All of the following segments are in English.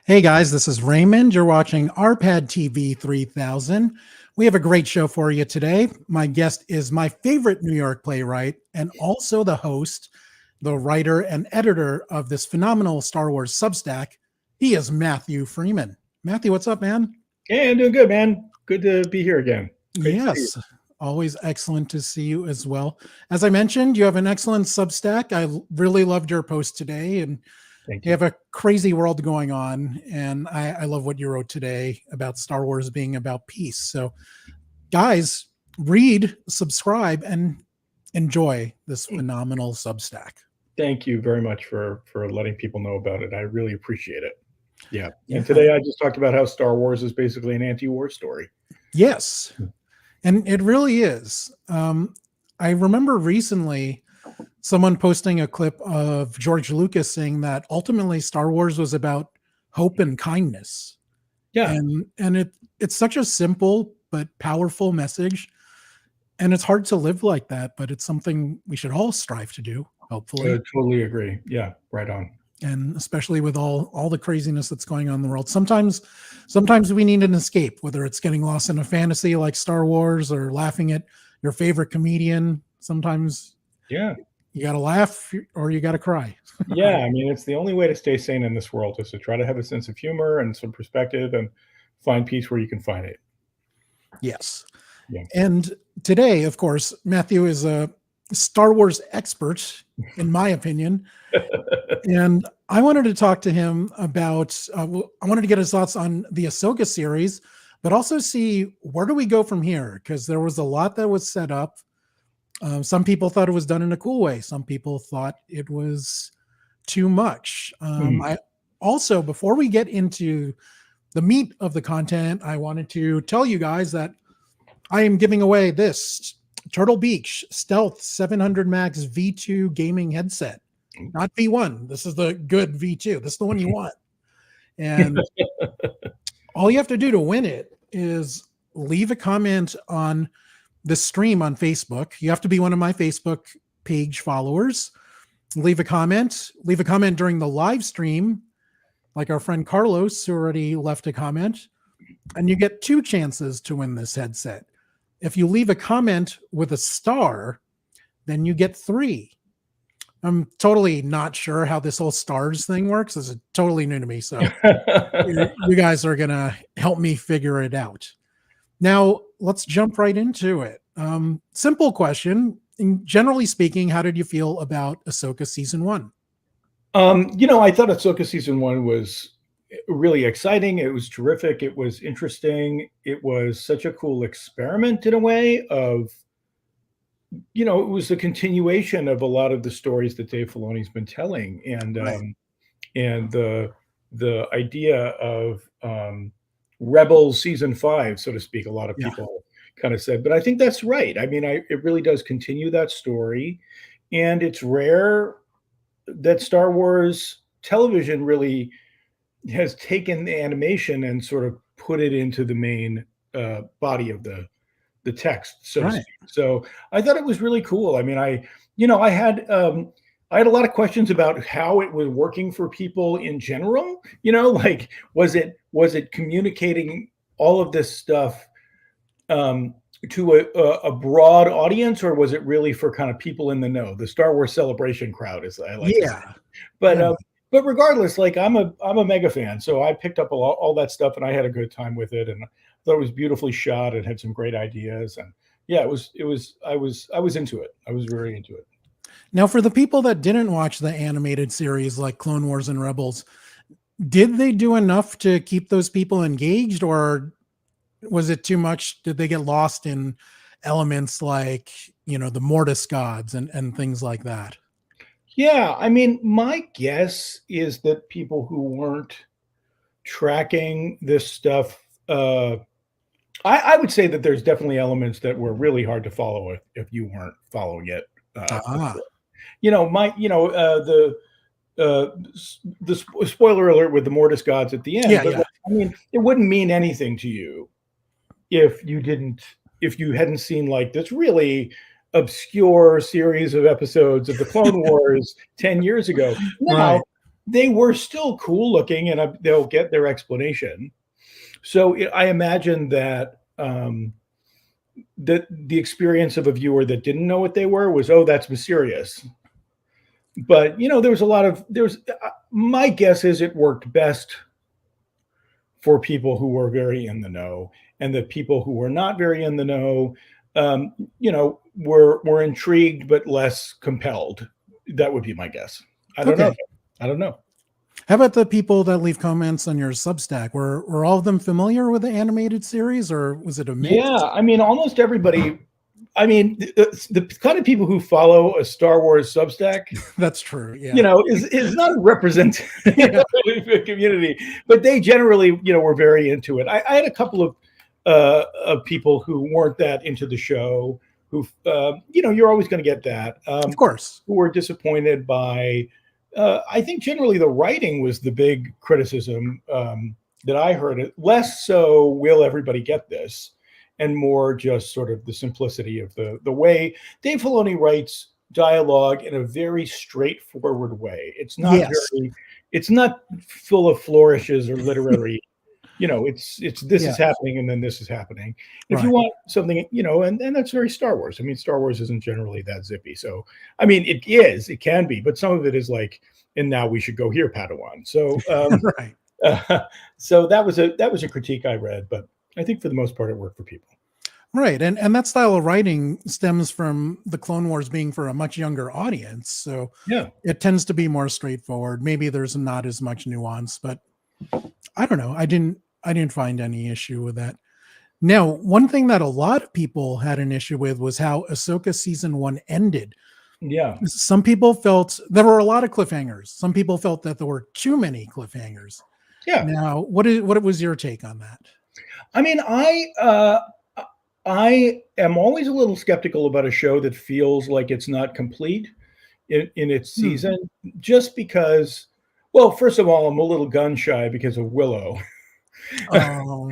Hey guys, this is Raymond. You're watching RPadTV 3000. We have a great show for you today. My guest is my favorite New York playwright and also the host, the writer, and editor of this phenomenal Star Wars Substack. He is Matthew Freeman. Matthew, what's up, man? Hey, I'm doing good, man. Good to be here again. Great to see you. Yes, always excellent to see you as well. As I mentioned, you have an excellent Substack. I really loved your post today, and Thank you you. have a crazy world going on, and I love what you wrote today about Star Wars being about peace. So, guys, read, subscribe, and enjoy this phenomenal Substack. Thank you very much for letting people know about it. I really appreciate it. Yeah. Yeah. And today I just talked about how Star Wars is basically an anti-war story. Yes, and it really is. I remember recently someone posting a clip of George Lucas saying that ultimately Star Wars was about hope and kindness. Yeah. And it's such a simple but powerful message, and it's hard to live like that, but it's something we should all strive to do, hopefully. Totally agree. Yeah, right on. And especially with all the craziness that's going on in the world, sometimes we need an escape, whether it's getting lost in a fantasy like Star Wars or laughing at your favorite comedian. Sometimes Yeah. you got to laugh or you got to cry. Yeah, I mean, it's the only way to stay sane in this world is to try to have a sense of humor and some perspective and find peace where you can find it. Yes. Yeah. And today, of course, Matthew is a Star Wars expert, in my opinion. And I wanted to talk to him about, I wanted to get his thoughts on the Ahsoka series, but also see where do we go from here? Because there was a lot that was set up. Some people thought it was done in a cool way. Some people thought it was too much. I also, before we get into the meat of the content, I wanted to tell you guys that I am giving away this Turtle Beach Stealth 700 Max V2 gaming headset. Not V1. This is the good V2. This is the one you want. And all you have to do to win it is leave a comment on the stream on Facebook. You have to be one of my Facebook page followers. Leave a comment during the live stream, like our friend Carlos, who already left a comment, and you get 2 chances to win this headset. If you leave a comment with a star, then you get 3. I'm totally not sure how this whole stars thing works. This is totally new to me. So you guys are going to help me figure it out. Now, let's jump right into it. Simple question. Generally speaking, how did you feel about Ahsoka season 1? I thought Ahsoka season 1 was really exciting. It was terrific. It was interesting. It was such a cool experiment in a way of, it was a continuation of a lot of the stories that Dave Filoni's been telling, and Right. And the idea of Rebels season 5, so to speak. A lot of people kind of said, but I think that's right. I mean, it really does continue that story, and it's rare that Star Wars television really has taken the animation and sort of put it into the main body of the text, so to speak. So I thought it was really cool. I mean, I had a lot of questions about how it was working for people in general. Like, was it communicating all of this stuff to a broad audience, or was it really for kind of people in the know, the Star Wars celebration crowd, as I like to say. But regardless, like, I'm a mega fan, so I picked up all that stuff, and I had a good time with it, and I thought it was beautifully shot. It had some great ideas, and yeah, I was into it. I was very into it. Now, for the people that didn't watch the animated series like Clone Wars and Rebels, did they do enough to keep those people engaged, or was it too much? Did they get lost in elements like, the Mortis gods and things like that? Yeah, I mean, my guess is that people who weren't tracking this stuff, I would say that there's definitely elements that were really hard to follow if you weren't following it. The spoiler alert with the Mortis gods at the end. Like, I mean, it wouldn't mean anything to you if you hadn't seen like this really obscure series of episodes of the Clone Wars 10 years ago. they were still cool looking, and they'll get their explanation. So I imagine that the experience of a viewer that didn't know what they were was, oh, that's mysterious. But there was a lot of my guess is it worked best for people who were very in the know, and the people who were not very in the know, were intrigued but less compelled. That would be my guess. I don't know. I don't know. How about the people that leave comments on your Substack? Were all of them familiar with the animated series, or was it a mix? Yeah, I mean, almost everybody. I mean, the kind of people who follow a Star Wars Substack, that's true. Yeah, is not a representative of the community, but they generally, were very into it. I had a couple of people who weren't that into the show, who, you're always going to get that, of course, who were disappointed by. I think generally the writing was the big criticism that I heard. It less so, will everybody get this, and more just sort of the simplicity of the way Dave Filoni writes dialogue in a very straightforward way. It's not it's not full of flourishes or literary. It's this is happening and then this is happening. If you want something, and that's very Star Wars. I mean, Star Wars isn't generally that zippy. So, I mean, it can be, but some of it is like, and now we should go here, Padawan. So, so that was a critique I read, but I think for the most part it worked for people. Right. And that style of writing stems from the Clone Wars being for a much younger audience. So it tends to be more straightforward. Maybe there's not as much nuance, but I don't know. I didn't find any issue with that. Now, one thing that a lot of people had an issue with was how Ahsoka season 1 ended. Yeah. Some people felt there were a lot of cliffhangers. Some people felt that there were too many cliffhangers. Yeah. Now, what was your take on that? I mean, I am always a little skeptical about a show that feels like it's not complete in its season, just because, well, first of all, I'm a little gun shy because of Willow. Oh.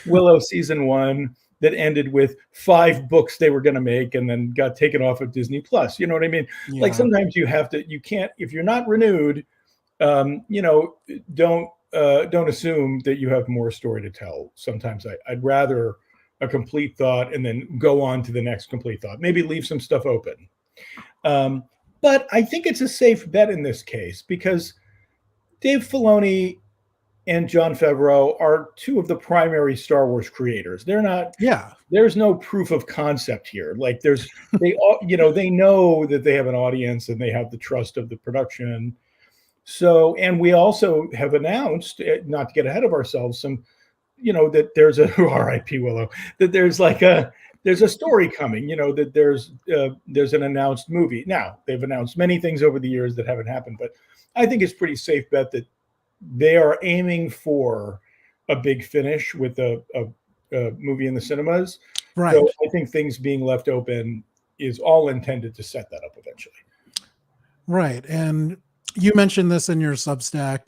Willow season 1 that ended with 5 books they were going to make and then got taken off of Disney Plus. You know what I mean? Yeah. Like sometimes you can't, if you're not renewed, don't assume that you have more story to tell. Sometimes I'd rather a complete thought and then go on to the next complete thought. Maybe leave some stuff open. But I think it's a safe bet in this case because Dave Filoni and Jon Favreau are two of the primary Star Wars creators. They're not. Yeah. There's no proof of concept here. Like they know that they have an audience and they have the trust of the production. So, and we also have announced, not to get ahead of ourselves, that there's a R.I.P. Willow, that there's a story coming, that there's an announced movie. Now, they've announced many things over the years that haven't happened, but I think it's pretty safe bet that they are aiming for a big finish with a movie in the cinemas. Right. So I think things being left open is all intended to set that up eventually. Right. And you mentioned this in your Substack.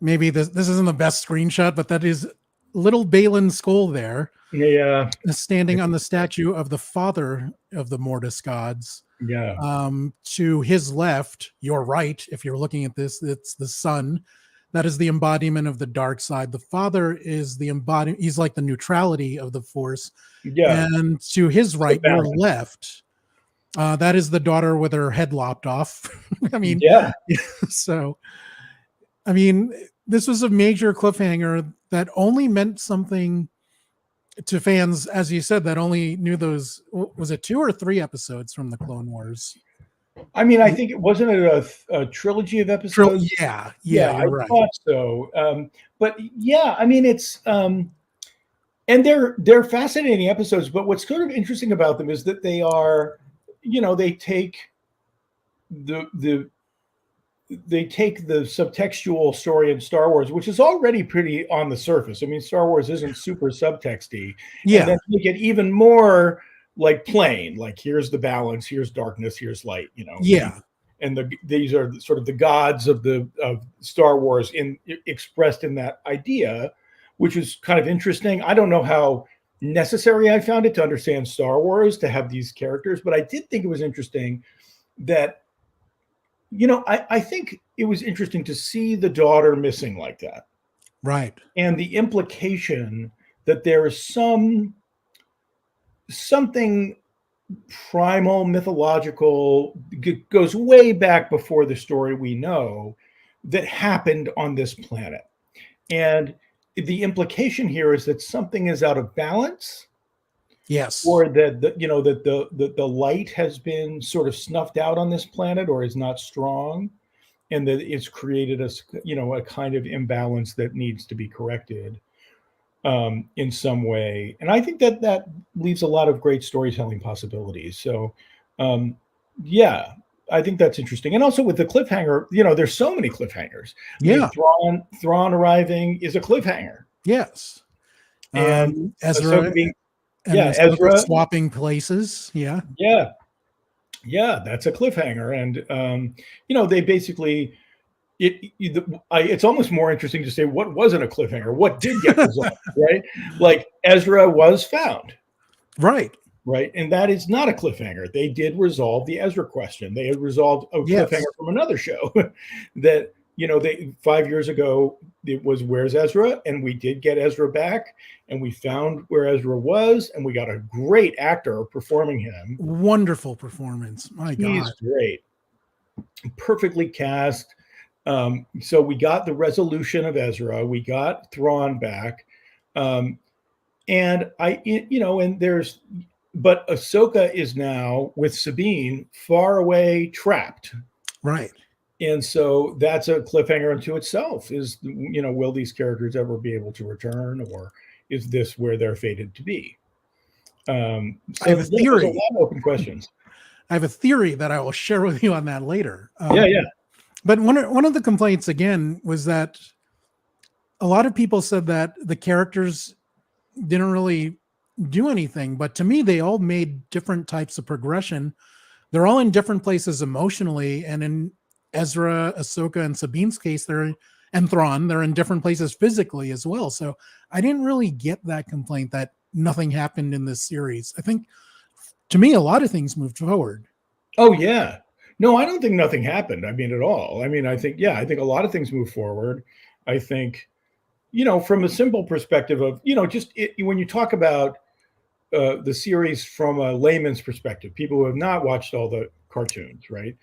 Maybe this isn't the best screenshot, but that is little Balin Skull there. Yeah. Standing on the statue of the father of the Mortis gods. Yeah. To his left, your right, if you're looking at this, it's the son. That is the embodiment of the dark side. The father is the embodiment. He's like the neutrality of the Force. Yeah. And to his right, your left, that is the daughter with her head lopped off. I mean, yeah. So, I mean, this was a major cliffhanger that only meant something to fans, as you said, that only knew those. Was it 2 or 3 episodes from the Clone Wars? I mean, I think it wasn't a trilogy of episodes. Yeah, I right. thought so. But yeah, I mean, it's and they're fascinating episodes. But what's sort of interesting about them is that they are, they take the subtextual story in Star Wars, which is already pretty on the surface. I mean, Star Wars isn't super subtexty. Yeah. And then make it even more like plain, like here's the balance, here's darkness, here's light, Yeah. And these are sort of the gods of Star Wars expressed in that idea, which is kind of interesting. I don't know how necessary I found it to understand Star Wars to have these characters, but I did think it was interesting that I think it was interesting to see the daughter missing like that, Right. and the implication that there is something primal, mythological, goes way back before the story we know, that happened on this planet. And the implication here is that something is out of balance, Yes. or that the light has been sort of snuffed out on this planet, or is not strong, and that it's created a kind of imbalance that needs to be corrected in some way. And I think that leaves a lot of great storytelling possibilities. So, um, yeah, I think that's interesting. And also with the cliffhanger, there's so many cliffhangers. I mean, Yeah. Thrawn arriving is a cliffhanger, Yes. and Ezra Ahsoka being, and yeah, Ahsoka Ezra, swapping places. Yeah. yeah, yeah, that's a cliffhanger. And they basically it's almost more interesting to say what wasn't a cliffhanger, what did get resolved, right? Like Ezra was found, Right. right? And that is not a cliffhanger. They did resolve the Ezra question. They had resolved a Yes. cliffhanger from another show that, they 5 years ago, it was where's Ezra? And we did get Ezra back, and we found where Ezra was, and we got a great actor performing him. Wonderful performance. My He's God. great. Perfectly cast. So we got the resolution of Ezra, we got Thrawn back, and but Ahsoka is now with Sabine, far away, trapped, Right. and so that's a cliffhanger unto itself. Is will these characters ever be able to return, or is this where they're fated to be? So I have a there's a theory. lot of open questions. I have a theory that I will share with you on that later. Yeah. But one of the complaints again was that a lot of people said that the characters didn't really do anything, but to me, they all made different types of progression. They're all in different places emotionally, and in Ezra, Ahsoka, and Sabine's case, and Thrawn, they're in different places physically as well. So I didn't really get that complaint that nothing happened in this series. I think, to me, a lot of things moved forward. Oh yeah. No, I don't think nothing happened. I mean, at all. I mean, I think a lot of things move forward. I think, from a simple perspective of, when you talk about the series from a layman's perspective, people who have not watched all the cartoons, right?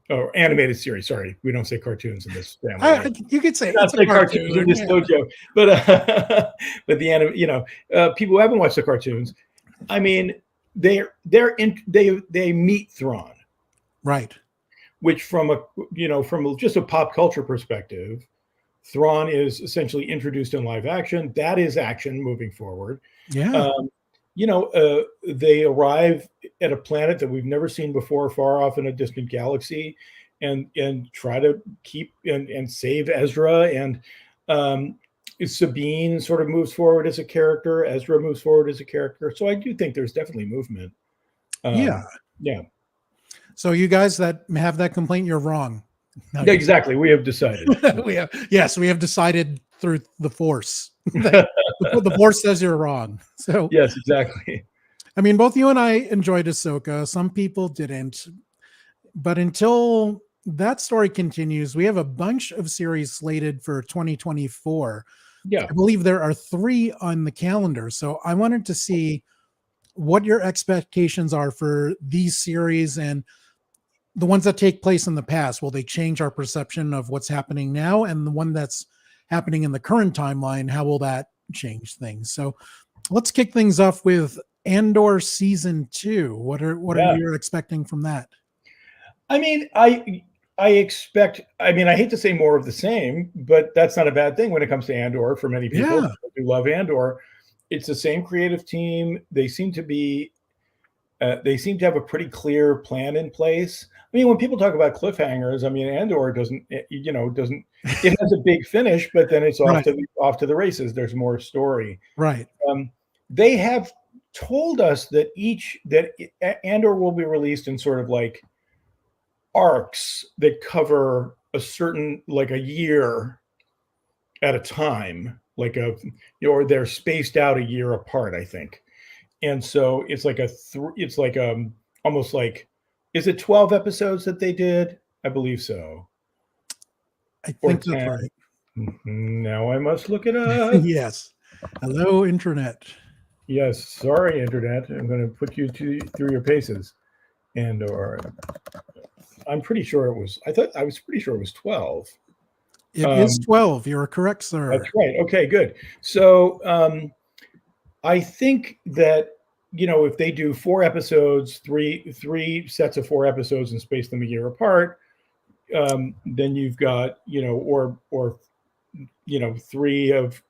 Or animated series. Sorry, we don't say cartoons in this family. You could say Not it's a say cartoon. cartoons in this dojo, but but the anime, people who haven't watched the cartoons, I mean, they meet Thrawn, Right. which from just a pop culture perspective, Thrawn is essentially introduced in live action. That is action moving forward. Yeah. They arrive at a planet that we've never seen before, far off in a distant galaxy, and try to keep and save Ezra. And Sabine sort of moves forward as a character. Ezra moves forward as a character. So I do think there's definitely movement. Yeah. Yeah. So you guys that have that complaint, you're wrong. No, Exactly. We have decided. we have decided through the Force. The Force says you're wrong. So yes, exactly. I mean, both you and I enjoyed Ahsoka. Some people didn't. But until that story continues, we have a bunch of series slated for 2024. Yeah. I believe there are 3 on the calendar. So I wanted to see what your expectations are for these series and the ones that take place in the past. Will they change our perception of what's happening now? And the one that's happening in the current timeline, how will that change things? So let's kick things off with Andor season 2. What are you expecting from that? I mean, I expect, I hate to say more of the same, but that's not a bad thing when it comes to Andor for many people who love Andor. It's the same creative team. They seem to have a pretty clear plan in place. I mean, when people talk about cliffhangers, Andor it has a big finish, but then it's off to the races. There's more story. Right. They have told us that Andor will be released in sort of like arcs that cover a certain, like a year at a time, or they're spaced out a year apart, I think. And so it's like almost like, is it 12 episodes that they did? I believe so. I Or think that's 10. right. Now I must look it up. Yes. Hello, internet. Yes, sorry, internet. I'm going to put you through your paces. And or I'm pretty sure it was. I was pretty sure it was 12. It is 12. You're correct, sir. That's right. Okay, good. So I think that if they do 4 episodes, three sets of 4 episodes, and space them a year apart, then you've got or 3 of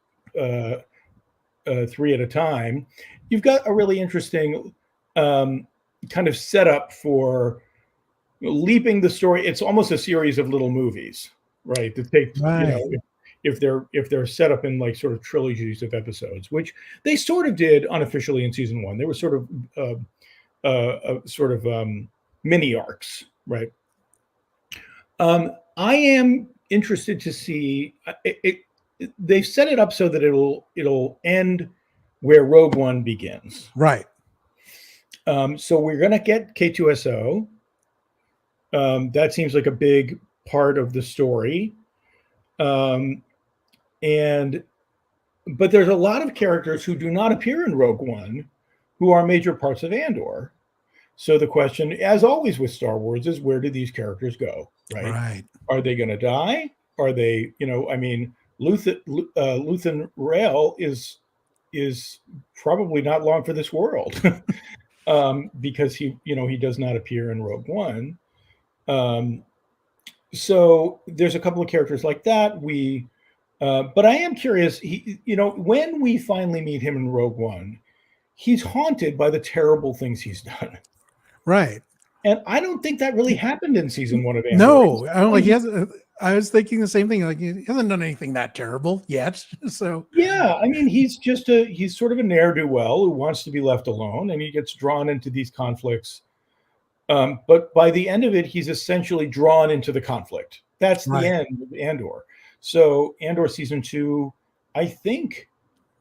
3 at a time. You've got a really interesting kind of setup for leaping the story. It's almost a series of little movies, right? That take Right. if they're set up in like sort of trilogies of episodes, which they sort of did unofficially in season 1. They were sort of mini arcs, right? I am interested to see they've set it up so that it'll end where Rogue One begins. Right. So we're going to get K2SO. That seems like a big part of the story. But there's a lot of characters who do not appear in Rogue One who are major parts of Andor. So the question, as always with Star Wars, is where do these characters go? Right? Are they going to die? Are they, Luthen Rael is probably not long for this world because he does not appear in Rogue One. So there's a couple of characters like that. But I am curious. When we finally meet him in Rogue One, he's haunted by the terrible things he's done. Right. And I don't think that really happened in season 1 of Andor. No, I don't like he has. I was thinking the same thing. Like he hasn't done anything that terrible yet. So yeah, I mean, he's sort of a ne'er-do-well who wants to be left alone, and he gets drawn into these conflicts. But by the end of it, he's essentially drawn into the conflict. That's the end of Andor. So Andor season 2, I think,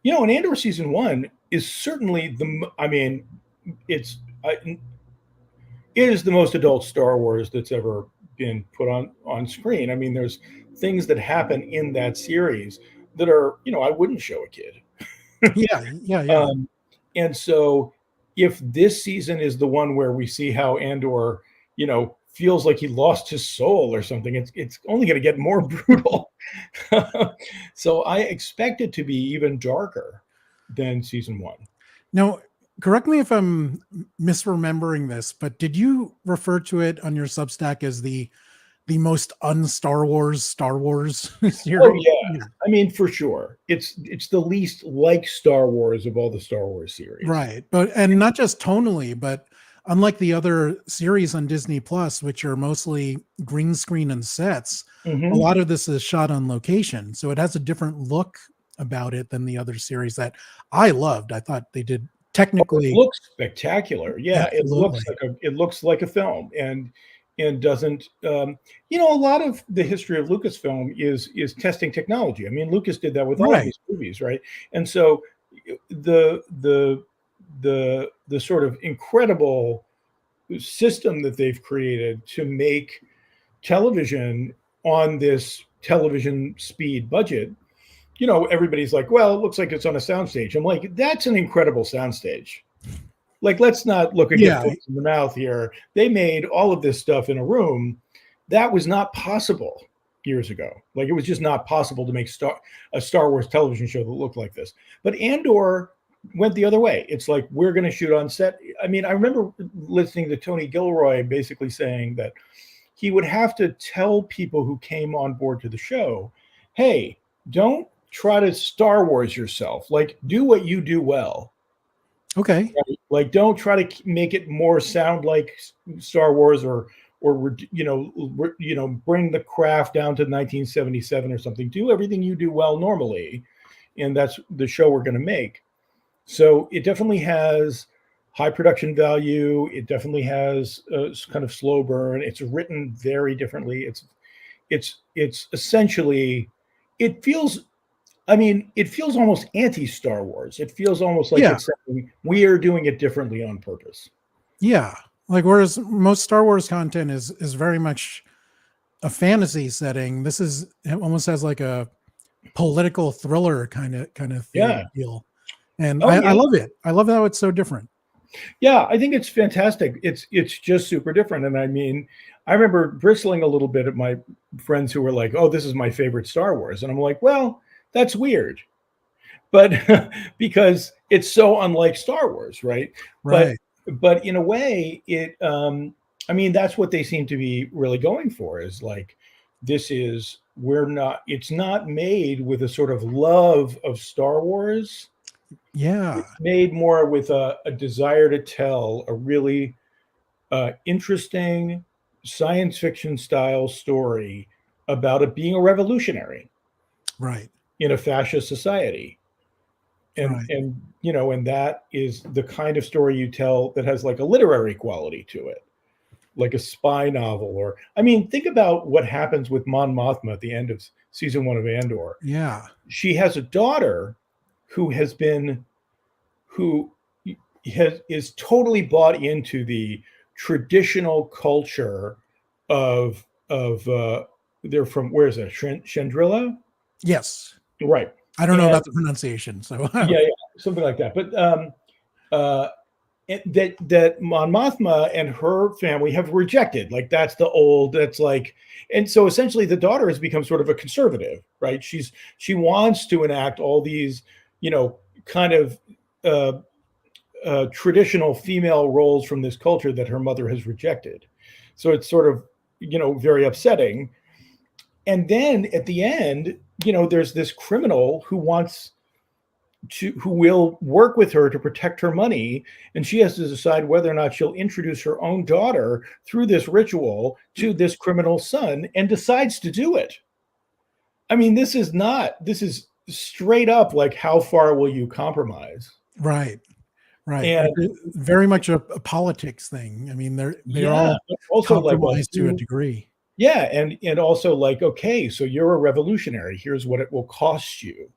and Andor season 1 is certainly it is the most adult Star Wars that's ever been put on screen. I mean, there's things that happen in that series that are, I wouldn't show a kid. Yeah. And so if this season is the one where we see how Andor, feels like he lost his soul or something, it's only going to get more brutal. So I expect it to be even darker than season 1. Now, correct me if I'm misremembering this, but did you refer to it on your Substack as the most un-Star Wars series? Oh yeah. I mean, for sure. It's the least like Star Wars of all the Star Wars series. Right. And not just tonally, but unlike the other series on Disney Plus, which are mostly green screen and sets, a lot of this is shot on location. So it has a different look about it than the other series that I loved. I thought they did technically. It looks spectacular. Yeah, absolutely. it looks like a film, and doesn't. A lot of the history of Lucasfilm is testing technology. I mean, Lucas did that with all of his movies, right? And so the sort of incredible system that they've created to make television on this television speed budget, everybody's like, well, it looks like it's on a soundstage. I'm like, that's an incredible soundstage. Like, let's not look at folks in the mouth here. They made all of this stuff in a room. That was not possible years ago. Like, it was just not possible to make a Star Wars television show that looked like this. But Andor went the other way. It's like, we're going to shoot on set. I mean, I remember listening to Tony Gilroy basically saying that he would have to tell people who came on board to the show, hey, don't try to Star Wars yourself. Like, do what you do well. Okay. Right? Like, don't try to make it more sound like Star Wars or bring the craft down to 1977 or something. Do everything you do well normally, and that's the show we're going to make. So it definitely has high production value. It definitely has a kind of slow burn. It's written very differently. It's essentially, it feels almost anti-Star Wars. It feels almost like it's saying, we are doing it differently on purpose. Yeah. Like, whereas most Star Wars content is very much a fantasy setting. This it almost has like a political thriller kind of Yeah. deal. And Oh, I yeah. love it. I love how it's so different. Yeah, I think it's fantastic. It's just super different, and I mean, I remember bristling a little bit at my friends who were like, "Oh, this is my favorite Star Wars," and I'm like, "Well, that's weird." But because it's so unlike Star Wars, right? But Right. but in a way, I mean, that's what they seem to be really going for is like, this is we're not it's not made with a sort of love of Star Wars. Yeah. It's made more with a desire to tell a really interesting science fiction style story about it being a revolutionary Right. in a fascist society. Right. And that is the kind of story you tell that has like a literary quality to it, like a spy novel. Or I mean, think about what happens with Mon Mothma at the end of season 1 of Andor. Yeah. She has a daughter who has been who is totally bought into the traditional culture of they're from, where is that, Chandrila, Yes. right? I don't know And about the pronunciation, so yeah, yeah, something like that. But uh that Mon Mothma and her family have rejected. Like that's the old. That's like, and so essentially the daughter has become sort of a conservative, right? She wants to enact all these, kind of uh, traditional female roles from this culture that her mother has rejected. So it's sort of, very upsetting. And then at the end, there's this criminal who will work with her to protect her money, and she has to decide whether or not she'll introduce her own daughter through this ritual to this criminal's son, and decides to do it. I mean, this is straight up like, how far will you compromise? right. Right. And It's very much a politics thing. I mean, they're yeah, all but also like, well, compromised to a degree. yeah, and also like, okay, so you're a revolutionary. Here's what it will cost you.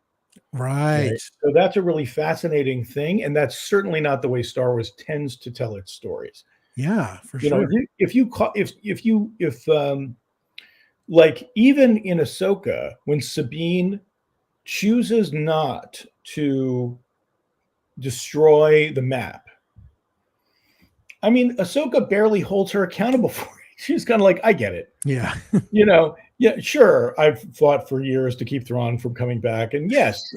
Right. Right. So that's a really fascinating thing, and that's certainly not the way Star Wars tends to tell its stories. Yeah, for sure. If you if like, even in Ahsoka, when Sabine chooses not to destroy the map, I mean, Ahsoka barely holds her accountable for it. She's kind of like, I get it. Yeah. Yeah, sure. I've fought for years to keep Thrawn from coming back, and yes,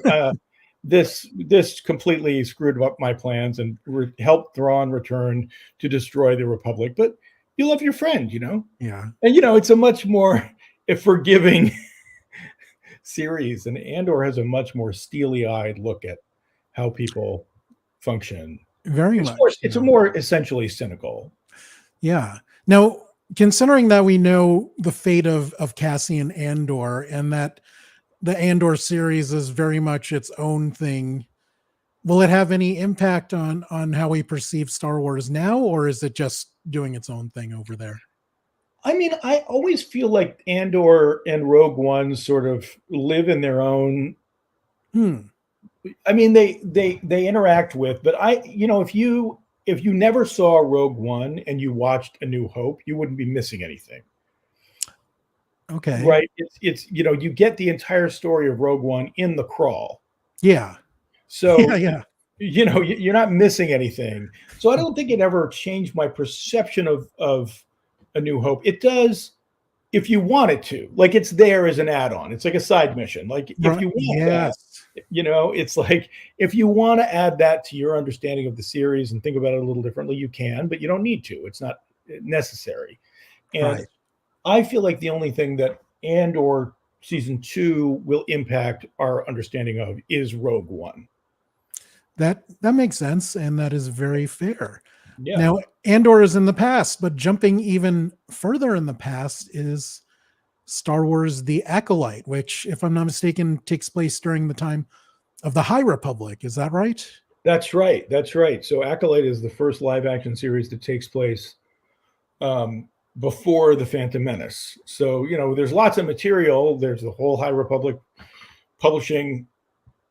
this completely screwed up my plans and helped Thrawn return to destroy the Republic. But you love your friend, Yeah. and it's a much more forgiving series, and Andor has a much more steely-eyed look at how people function. Very It's more, much. it's a more essentially cynical. Yeah. Now, considering that we know the fate of Cassian Andor and that the Andor series is very much its own thing, will it have any impact on how we perceive Star Wars now, or is it just doing its own thing over there? I mean, I always feel like Andor and Rogue One sort of live in their own. Hmm. I mean, they interact with, but if you never saw Rogue One and you watched A New Hope, you wouldn't be missing anything, Okay. right? It's you get the entire story of Rogue One in the crawl, Yeah. so Yeah. Yeah. you're not missing anything. So I don't think it ever changed my perception of A New Hope. It does if you want it to. Like, it's there as an add-on. It's like a side mission. Like, if Right. you want that, Yes. it's like, if you want to add that to your understanding of the series and think about it a little differently, you can, but you don't need to. It's not necessary. And Right. I feel like the only thing that Andor season 2 will impact our understanding of is Rogue One. That makes sense, and that is very fair. Yeah. Now, Andor is in the past, but jumping even further in the past is Star Wars: The Acolyte, which, if I'm not mistaken, takes place during the time of the High Republic. Is that right? That's right. That's right. So Acolyte is the first live action series that takes place before the Phantom Menace. So, there's lots of material. There's the whole High Republic publishing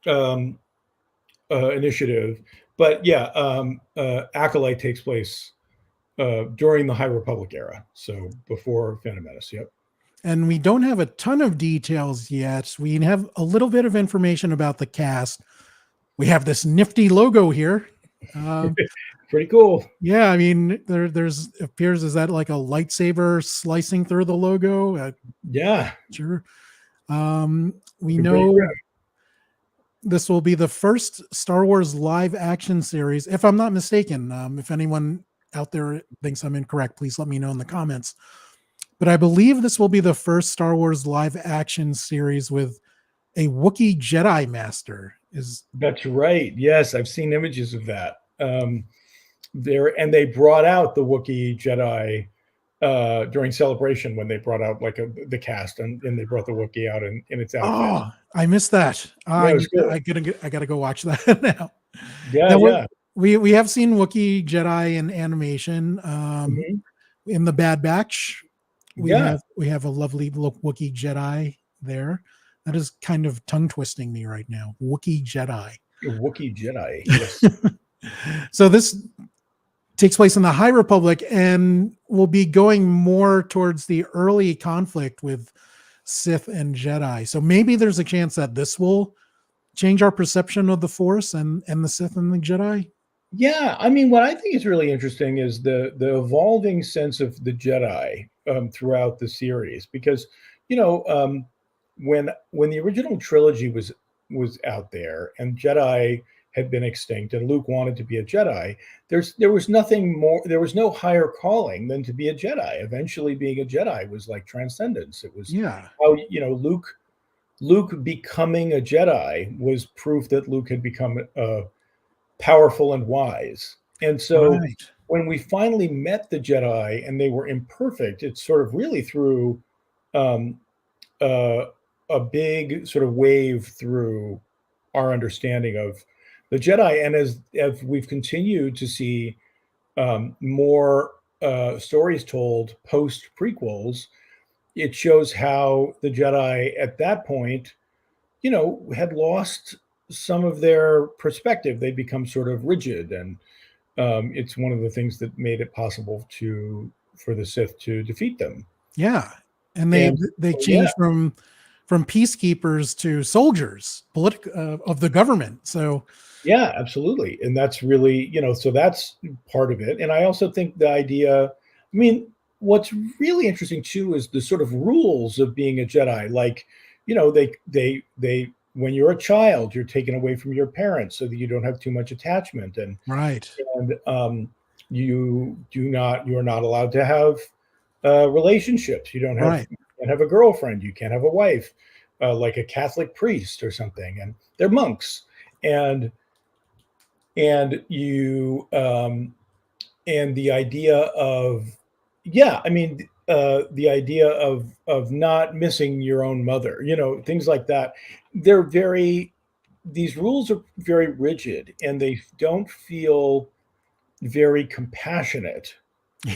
um, initiative. But yeah, Acolyte takes place during the High Republic era. So before Phantom Menace. Yep. and we don't have a ton of details yet. We have a little bit of information about the cast. We have this nifty logo here. Pretty cool. Yeah, I mean, there's appears is that like a lightsaber slicing through the logo. Yeah. Sure. We Pretty know good. this will be the first Star Wars live action series, if I'm not mistaken. If anyone out there thinks I'm incorrect, please let me know in the comments. But I believe this will be the first Star Wars live action series with a Wookiee Jedi Master. That's right. Yes, I've seen images of that. They brought out the Wookiee Jedi during Celebration when they brought out like the cast and they brought the Wookiee out in its outfit. Oh, I missed that. Yeah, it was cool. I gotta go watch that now. Yeah, Now yeah. we have seen Wookiee Jedi in animation. Mhm. In the Bad Batch, Yeah. we have a lovely Wookiee Jedi there. That is kind of tongue twisting me right now. Wookiee Jedi. Wookiee Jedi. Yes. So this takes place in the High Republic and will be going more towards the early conflict with Sith and Jedi. So maybe there's a chance that this will change our perception of the Force and the Sith and the Jedi. Yeah, I mean, what I think is really interesting is the evolving sense of the Jedi throughout the series, because when the original trilogy was out there and Jedi had been extinct and Luke wanted to be a Jedi, there was nothing more. There was no higher calling than to be a Jedi. Eventually, being a Jedi was like transcendence. It was how Luke becoming a Jedi was proof that Luke had become powerful and wise. And so Right. when we finally met the Jedi and they were imperfect, it's sort of really threw um, a big sort of wave through our understanding of the Jedi. And as we've continued to see more stories told post prequels, it shows how the Jedi at that point, had lost some of their perspective. They become sort of rigid, and it's one of the things that made it possible for the Sith to defeat them. Yeah. And And they so, yeah, changed from peacekeepers to soldiers of the government. So yeah, absolutely. And that's really, so that's part of it. And I also think the idea, I mean, what's really interesting too is the sort of rules of being a Jedi. Like, they when you're a child, you're taken away from your parents so that you don't have too much attachment. right. And you're not allowed to have relationships. Right. You can't have a girlfriend. You can't have a wife, like a Catholic priest or something. And they're monks. And you and the idea of the idea of not missing your own mother, things like that. These rules are very rigid and they don't feel very compassionate.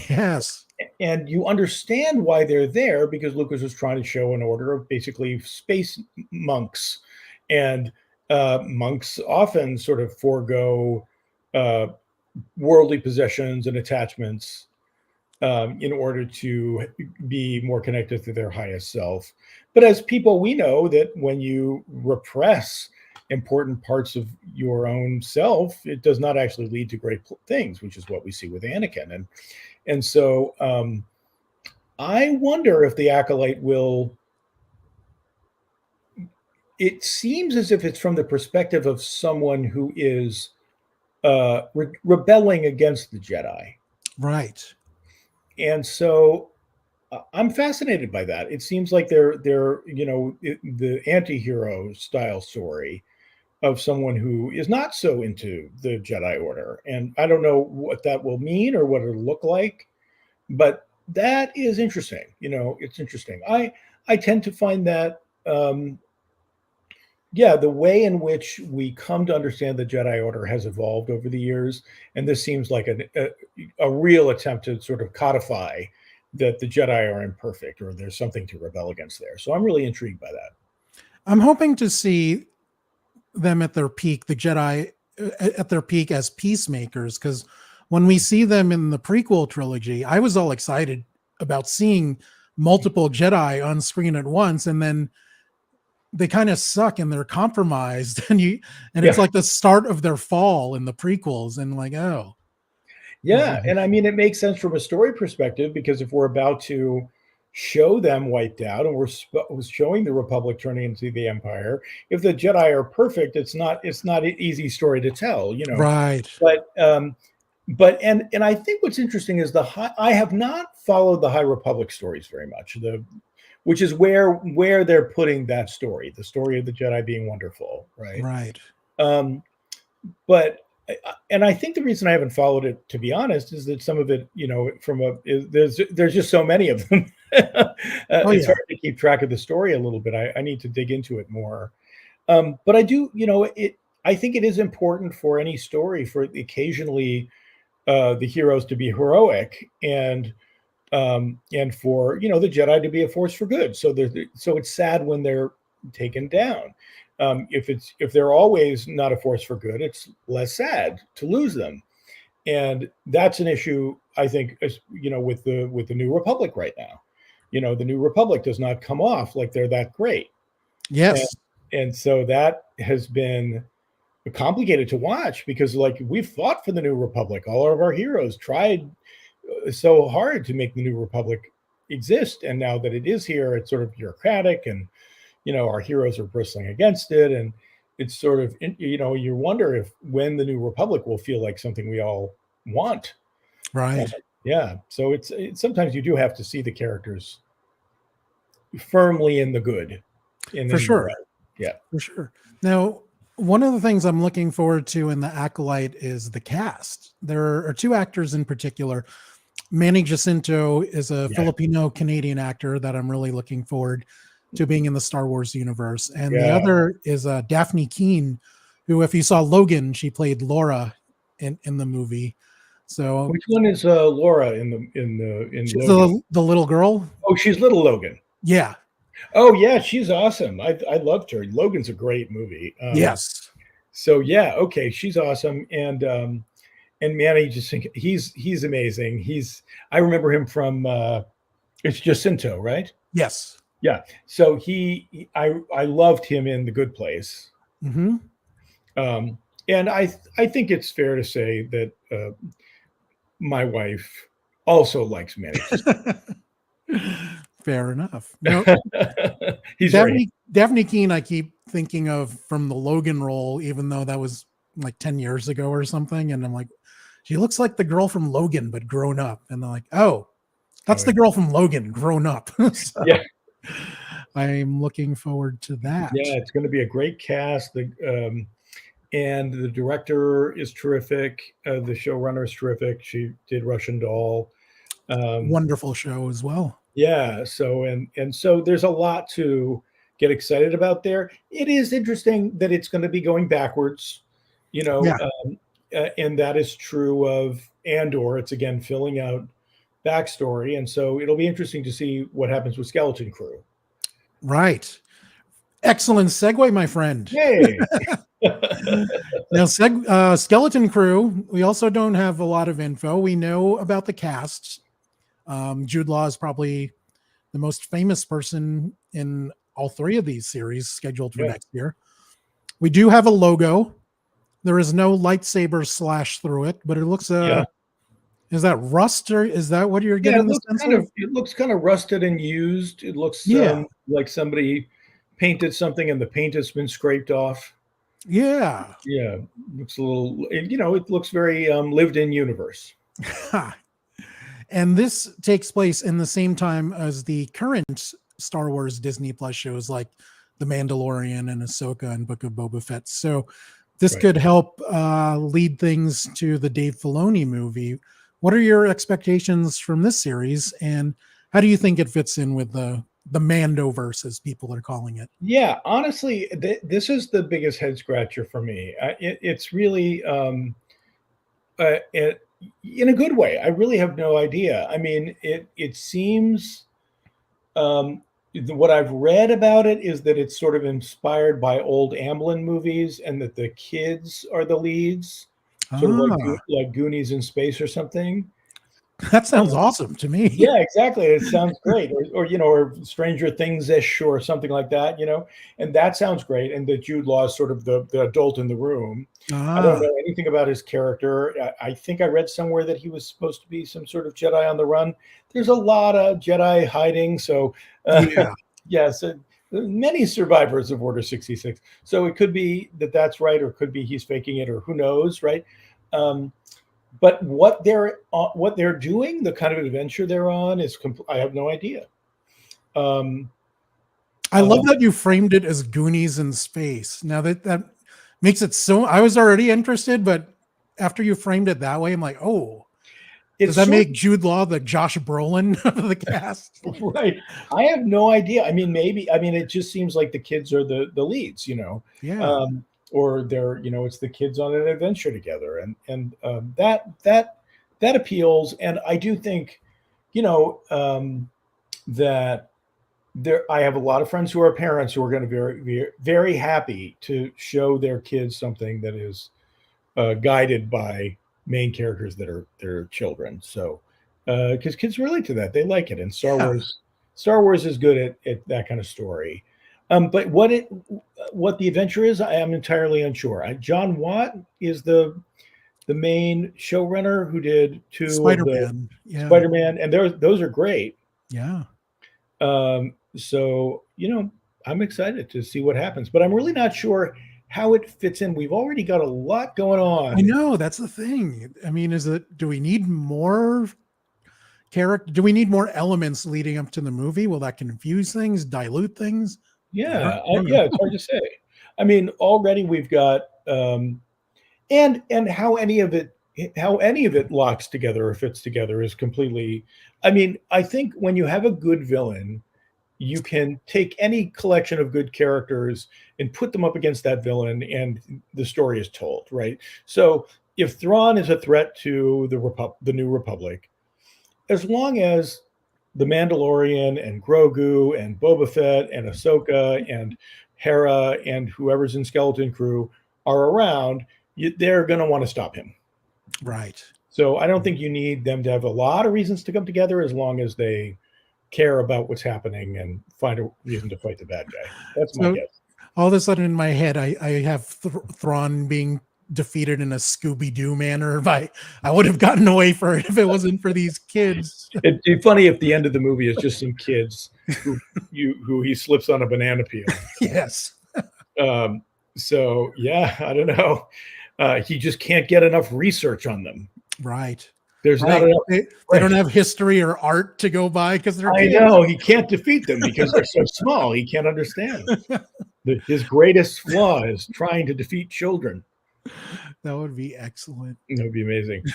Yes. And you understand why they're there, because Lucas was trying to show an order of basically space monks. And monks often sort of forego uh, worldly possessions and attachments in order to be more connected to their highest self. But as people, we know that when you repress important parts of your own self, it does not actually lead to great things, which is what we see with Anakin. And so I wonder if the Acolyte will. It seems as if it's from the perspective of someone who is rebelling against the Jedi. Right. And so I'm fascinated by that. It seems like they're the anti-hero style story of someone who is not so into the Jedi Order. And I don't know what that will mean or what it'll look like, but that is interesting. It's interesting. I tend to find that the way in which we come to understand the Jedi Order has evolved over the years, and this seems like a real attempt to sort of codify that the Jedi are imperfect or there's something to rebel against there. So I'm really intrigued by that. I'm hoping to see them at their peak, the Jedi at their peak as peacemakers, because when we see them in the prequel trilogy, I was all excited about seeing multiple Jedi on screen at once, and then they kind of suck and they're compromised, and it's Yeah. like the start of their fall in the prequels, and like, oh, Yeah, and I mean, it makes sense from a story perspective because if we're about to show them wiped out and we're showing the Republic turning into the Empire, if the Jedi are perfect, it's not an easy story to tell, you know. right, But I think what's interesting is I have not followed the High Republic stories very much. Which is where they're putting that story, the story of the Jedi being wonderful, right? right, Um, but and I think the reason I haven't followed it, to be honest, is that some of it, you know, there's just so many of them. oh It's yeah, hard to keep track of the story a little bit. I need to dig into it more. But I do, you know, I think it is important for any story for occasionally the heroes to be heroic and for the Jedi to be a force for good. So it's sad when they're taken down. If they're always not a force for good, it's less sad to lose them, and that's an issue I think with the New Republic right now. The New Republic does not come off like they're that great, and, yes, and so that has been complicated to watch because like we've fought for the New Republic, all of our heroes tried so hard to make the New Republic exist, and now that it is here, it's sort of bureaucratic, and our heroes are bristling against it, and it's sort of you wonder if when the New Republic will feel like something we all want. right, Yeah, so it's sometimes you do have to see the characters firmly in the good, and for then sure, yeah, for sure. Now, one of the things I'm looking forward to in the Acolyte is the cast. There are two actors in particular. Manny Jacinto is a yeah, Filipino Canadian actor that I'm really looking forward to being in the Star Wars universe. And the yeah. other is Daphne Keane, who, if you saw Logan, she played Laura in the movie. So Which one is Laura in she's Logan? the little girl. Oh, she's little Logan. Yeah. Oh yeah, she's awesome. I loved her. Logan's a great movie. Yes. So yeah, okay, she's awesome, and Manny he's amazing. I remember him from it's Jacinto, right? Yes. Yeah. So I loved him in The Good Place, Hmm. and I think it's fair to say that my wife also likes Manny. Fair enough. No, He's very Daphne Keane, I keep thinking of from the Logan role, even though that was like 10 years ago or something. And I'm like, she looks like the girl from Logan, but grown up. And they're like, oh, that's the girl from Logan grown up. So yeah. I'm looking forward to that. Yeah, it's going to be a great cast. And the director is terrific. The showrunner is terrific. She did Russian Doll. Wonderful show as well. Yeah. So there's a lot to get excited about there. It is interesting that it's going to be going backwards, Yeah. And that is true of Andor. It's again filling out backstory, and so it'll be interesting to see what happens with Skeleton Crew. Right. Excellent segue, my friend. Yay! Now, Skeleton Crew, we also don't have a lot of info. We know about the cast. Jude Law is probably the most famous person in all three of these series scheduled for next year. We do have a logo. There is no lightsaber slash through it, but it looks is that rust, or is that what you're getting the sense of? It looks kind of rusted and used. It looks like somebody painted something and the paint has been scraped off. Yeah. Yeah. Looks a little, it looks very lived in universe. And this takes place in the same time as the current Star Wars Disney Plus shows like The Mandalorian and Ahsoka and Book of Boba Fett. So this could help lead things to the Dave Filoni movie. What are your expectations from this series, and how do you think it fits in with the Mando-verse, as people are calling it? Yeah, honestly, this is the biggest head scratcher for me. It's really, in a good way. I really have no idea. I mean, it seems what I've read about it is that it's sort of inspired by old Amblin movies, and that the kids are the leads, sort of like Goonies in space or something. That sounds awesome to me. Yeah, exactly. It sounds great. Or Stranger Things-ish or something like that, and that sounds great. And that Jude Law is sort of the adult in the room. I don't Ah, know anything about his character. I think I read somewhere that he was supposed to be some sort of Jedi on the run. There's a lot of Jedi hiding. So, yeah. yes, many survivors of Order 66. So it could be that that's right, or it could be he's faking it, or who knows, right? Um, but what they're doing, the kind of adventure they're on, I have no idea. Um, I love um, that you framed it as Goonies in space. Now that makes it so. I was already interested, but after you framed it that way, I'm like, oh, does it's that sort make Jude Law the Josh Brolin of the cast? of right. I have no idea. I mean, maybe. I mean, it just seems like the kids are the leads, Yeah. um, or it's the kids on an adventure together, and that appeals. And I do think, that I have a lot of friends who are parents who are going to be very, very, very happy to show their kids something that is guided by main characters that are their children. So, because kids relate to that, they like it, and Yeah. Star Wars is good at that kind of story. But what the adventure is, I am entirely unsure. John Watt is the main showrunner who did two of the Spider-Man. Yeah. Spider-Man, and those are great. Yeah. So, I'm excited to see what happens, but I'm really not sure how it fits in. We've already got a lot going I on. know, that's the thing. I mean, do we need more character? Do we need more elements leading up to the movie? Will that confuse things, dilute things? Yeah, I don't know. yeah, it's hard to say. I mean, already we've got and how any of it locks together or fits together is completely. I mean, I think when you have a good villain, you can take any collection of good characters and put them up against that villain, and the story is told, right? So if Thrawn is a threat to the New Republic, as long as the Mandalorian and Grogu and Boba Fett and Ahsoka and Hera and whoever's in Skeleton Crew are around, they're going to want to stop him. Right. So I don't think you need them to have a lot of reasons to come together, as long as they care about what's happening and find a reason to fight the bad guy. That's my So guess. all of a sudden in my head, I have Thrawn being defeated in a Scooby-Doo manner. I would have gotten away for it if it wasn't for these kids. It'd be funny if the end of the movie is just some kids who he slips on a banana peel. Yes. So yeah, I don't know. He just can't get enough research on them. Right. There's Right. not enough. They don't have history or art to go by because they're I kids. know he can't defeat them because they're so small. He can't understand. His greatest flaw is trying to defeat children. That would be excellent. That would be amazing.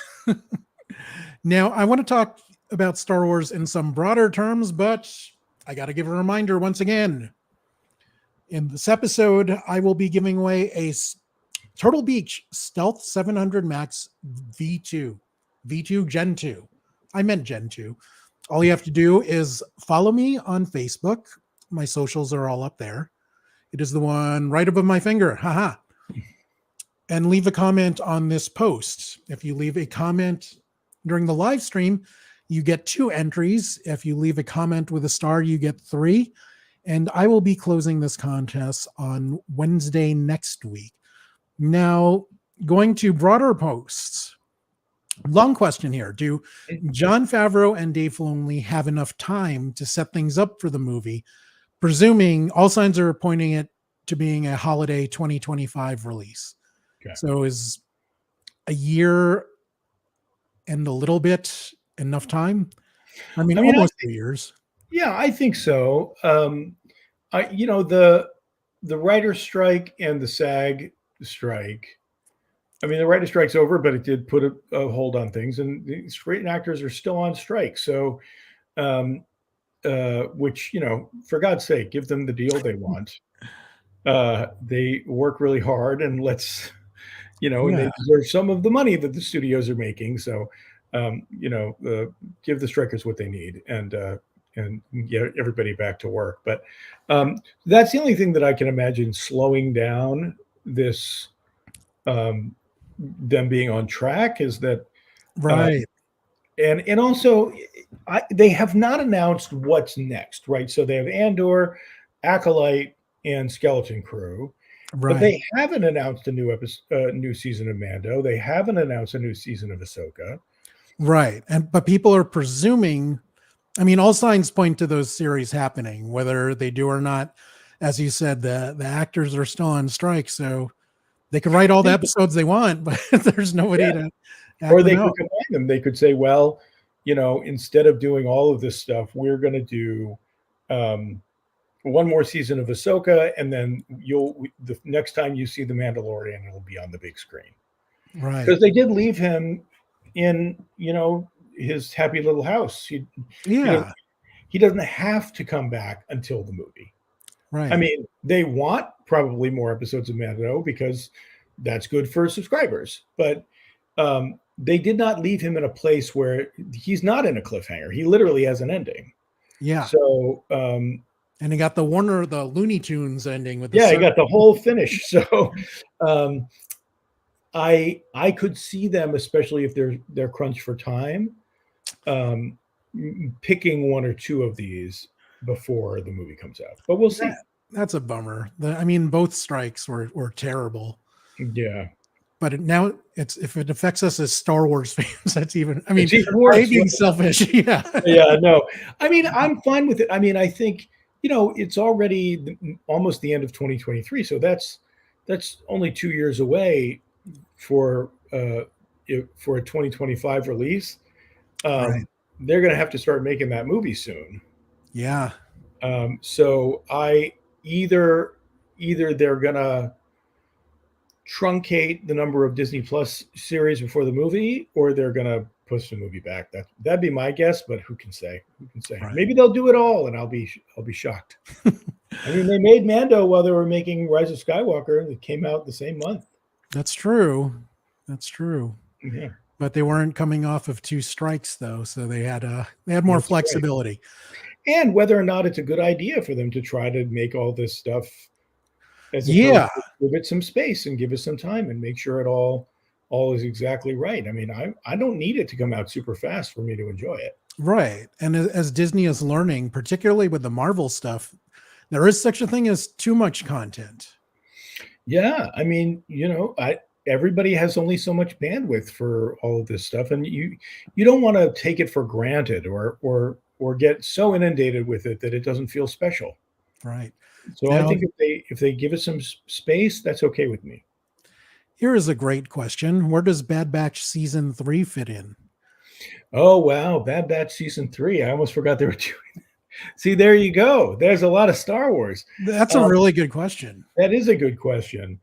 Now, I want to talk about Star Wars in some broader terms, but I got to give a reminder once again. In this episode, I will be giving away a Turtle Beach Stealth 700 Max V2 Gen 2. I meant Gen 2. All you have to do is follow me on Facebook. My socials are all up there. It is the one right above my finger. Haha. And leave a comment on this post. If you leave a comment during the live stream, you get 2 entries. If you leave a comment with a star, you get 3. And I will be closing this contest on Wednesday next week. Now, going to broader posts. Long question here. Do Jon Favreau and Dave Filoni have enough time to set things up for the movie, presuming all signs are pointing it to being a holiday 2025 release? Okay. So is a year and a little bit enough time? I mean, almost 2 years. Yeah, I think so. The writer's strike and the SAG strike. I mean, the writer's strike's over, but it did put a hold on things, and the screen actors are still on strike. So, which, for God's sake, give them the deal they want. They work really hard, and and they deserve some of the money that the studios are making. So, give the strikers what they need, and get everybody back to work. But that's the only thing that I can imagine slowing down this, them being on track, is that Right. and also, they have not announced what's next, right? So they have Andor, Acolyte, and Skeleton Crew, but Right. they haven't announced a new episode, new season of Mando. They haven't announced a new season of Ahsoka. Right. But people are presuming, I mean, all signs point to those series happening, whether they do or not. As you said, the actors are still on strike, so they could write all the episodes they want, but there's nobody Yeah, to act or them they could out. combine them. They could say, well, instead of doing all of this stuff, we're going to do um, one more season of Ahsoka, and then the next time you see the Mandalorian, it'll be on the big screen. Right. Because they did leave him in, his happy little house. He doesn't Yeah. he doesn't have to come back until the movie. I Right. mean, they want probably more episodes of Mando because that's good for subscribers. But they did not leave him in a place where he's not in a cliffhanger. He literally has an ending. Yeah. So And he got the Looney Tunes ending with the yeah, he got circle. the whole finish. So um, I could see them, especially if they're crunched for time, um, picking one or two of these before the movie comes out. But we'll see. That's a bummer. I mean, both strikes were terrible. Yeah, But now it's if it affects us as Star Wars fans, that's even. I mean, it's even I worse. hate being selfish. Yeah. Yeah, no. I mean, I'm fine with it. I mean, I think it's already almost the end of 2023, so that's only 2 years away for for a 2025 release. Right. They're going to have to start making that movie soon. Yeah. So I either they're going to truncate the number of Disney Plus series before the movie, or they're going to push the movie back. That'd be my guess, but who can say? Who can say? Right. Maybe they'll do it all, and I'll be shocked. I mean, they made Mando while they were making Rise of Skywalker, and it came out the same month. That's true. That's true. Yeah, But they weren't coming off of 2 strikes though, so they had more that's flexibility. right. And whether or not it's a good idea for them to try to make all this stuff, as opposed Yeah. to give it some space and give it some time and make sure it all is exactly right. I mean, I don't need it to come out super fast for me to enjoy it. Right. And as Disney is learning, particularly with the Marvel stuff, there is such a thing as too much content. Yeah, I mean, everybody has only so much bandwidth for all of this stuff, and you don't want to take it for granted or get so inundated with it that it doesn't feel special. Right. So I Now, think if they give it some space, that's okay with me. here is a great question. Where does Bad Batch season 3 fit in? Oh wow, Bad Batch season 3. I almost forgot they were doing. See, there you go. There's a lot of Star Wars. That's a really good question. That is a good question.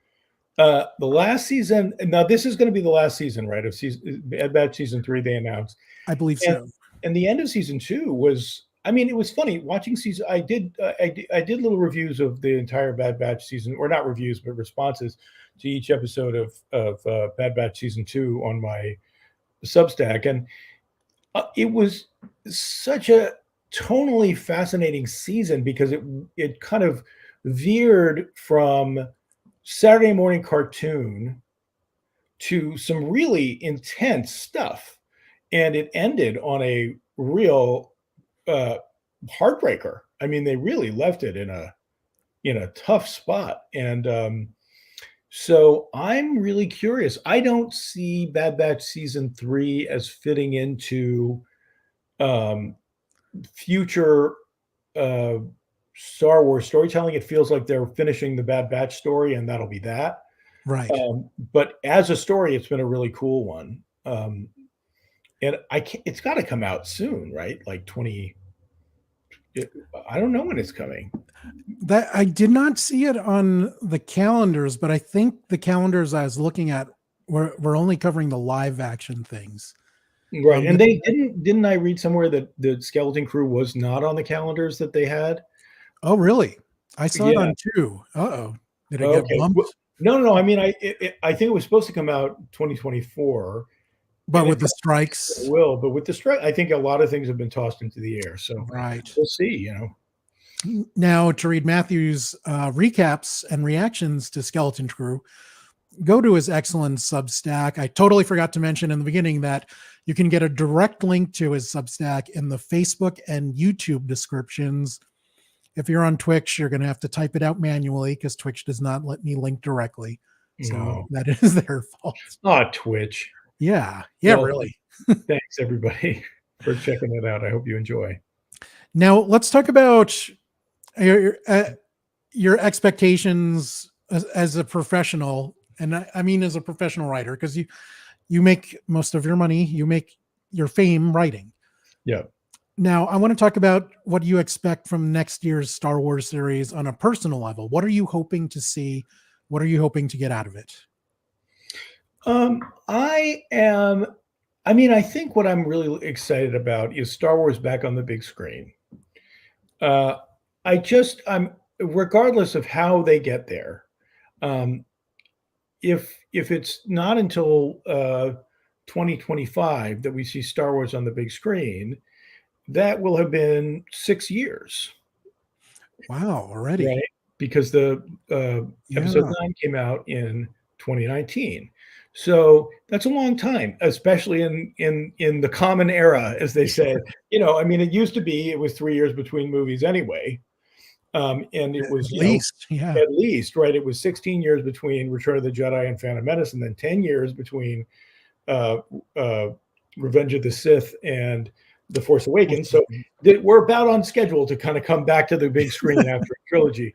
The last season. Now, this is going to be the last season, right? Of Bad Batch season 3. They announced, I believe and so. and the end of season 2 was. I mean, it was funny watching season. I did little reviews of the entire Bad Batch season, or not reviews, but responses to each episode of Bad Batch season 2 on my Substack, and it was such a tonally fascinating season because it kind of veered from Saturday morning cartoon to some really intense stuff, and it ended on a real heartbreaker. I mean, they really left it in a tough spot, and so I'm really curious. I don't see Bad Batch season 3 as fitting into um, future uh, Star Wars storytelling. It feels like they're finishing the Bad Batch story, and that'll be that. Right. But as a story, it's been a really cool one. And it's got to come out soon, right? Like 20. I don't know when it's coming. That I did not see it on the calendars, but I think the calendars I was looking at were only covering the live action things. Right. And they didn't I read somewhere that the Skeleton Crew was not on the calendars that they had? Oh, really? I saw it Yeah. on 2. Uh-oh. Did it get Okay. bumped? No. I mean, I think it was supposed to come out 2024. But with the strikes. It will, but with the strike, I think a lot of things have been tossed into the air. So Right. we'll see, Now, to read Matthew's recaps and reactions to Skeleton Crew, go to his excellent Substack. I totally forgot to mention in the beginning that you can get a direct link to his Substack in the Facebook and YouTube descriptions. If you're on Twitch, you're going to have to type it out manually because Twitch does not let me link directly. So No. that is their fault. Twitch. Yeah, Well, really. Thanks everybody for checking it out. I hope you enjoy. Now let's talk about your expectations as a professional, and I mean as a professional writer, because you make most of your money, you make your fame writing. Yeah. Now I want to talk about what you expect from next year's Star Wars series on a personal level. What are you hoping to see? What are you hoping to get out of it? I think what I'm really excited about is Star Wars back on the big screen. I'm regardless of how they get there. If it's not until 2025 that we see Star Wars on the big screen, that will have been 6 years. Wow, already. Right? Because the episode 9 came out in 2019. So that's a long time, especially in the common era, as they say. It used to be it was 3 years between movies anyway. And it was at least, right? It was 16 years between Return of the Jedi and Phantom Menace, and then 10 years between Revenge of the Sith and The Force Awakens. So we're about on schedule to kind of come back to the big screen after a trilogy.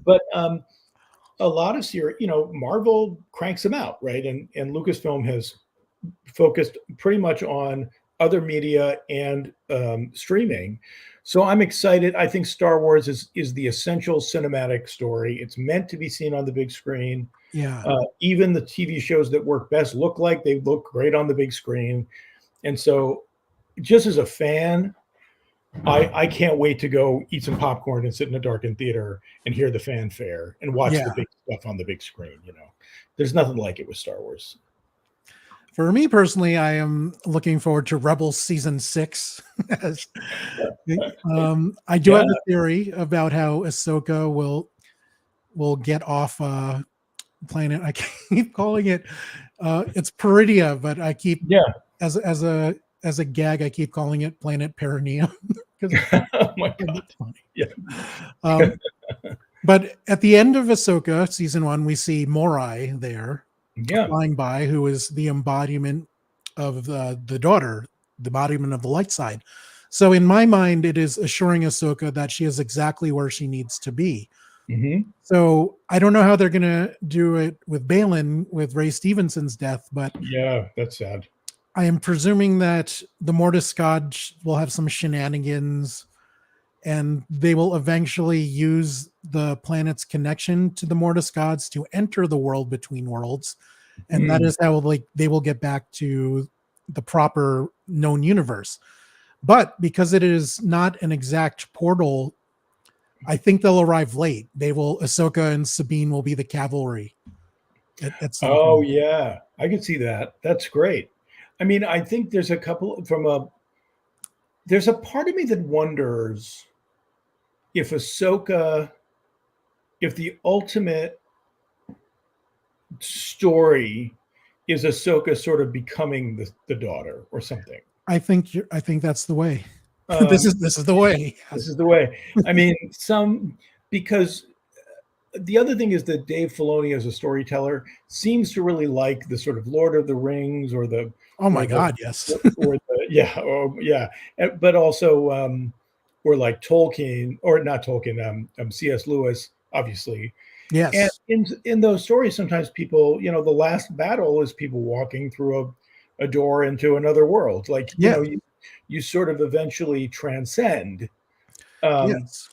But a lot of series, Marvel cranks them out, right? And Lucasfilm has focused pretty much on other media and streaming. So I'm excited. I think Star Wars is the essential cinematic story. It's meant to be seen on the big screen. Yeah. Even the TV shows that work best look like they look great on the big screen. And so just as a fan, I can't wait to go eat some popcorn and sit in a darkened theater and hear the fanfare and watch the big stuff on the big screen. There's nothing like it with Star Wars. For me personally, I am looking forward to Rebels season 6. I do have a theory about how Ahsoka will get off planet. I keep calling it it's Peridia, but I keep as a gag, I keep calling it Planet Perineum. Oh my God. Funny. Yeah. But at the end of Ahsoka season 1, we see Morai there flying by, who is the embodiment of the daughter, the embodiment of the light side. So in my mind, it is assuring Ahsoka that she is exactly where she needs to be. Mm-hmm. So I don't know how they're going to do it with Balin, with Ray Stevenson's death, but yeah, that's sad. I am presuming that the Mortis God will have some shenanigans, and they will eventually use the planet's connection to the Mortis gods to enter the world between worlds. And that is how they will get back to the proper known universe. But because it is not an exact portal, I think they'll arrive late. Ahsoka and Sabine will be the cavalry. At some point. Yeah. I can see that. That's great. I think there's a part of me that wonders if the ultimate story is Ahsoka sort of becoming the daughter or something. I think that's the way. This is the way. This is the way. Because the other thing is that Dave Filoni as a storyteller seems to really like the sort of Lord of the Rings or the yes. But also or like Tolkien, or not Tolkien, C.S. Lewis, obviously. Yes. And in those stories, sometimes people, the last battle is people walking through a door into another world. Like, you sort of eventually transcend. Yes.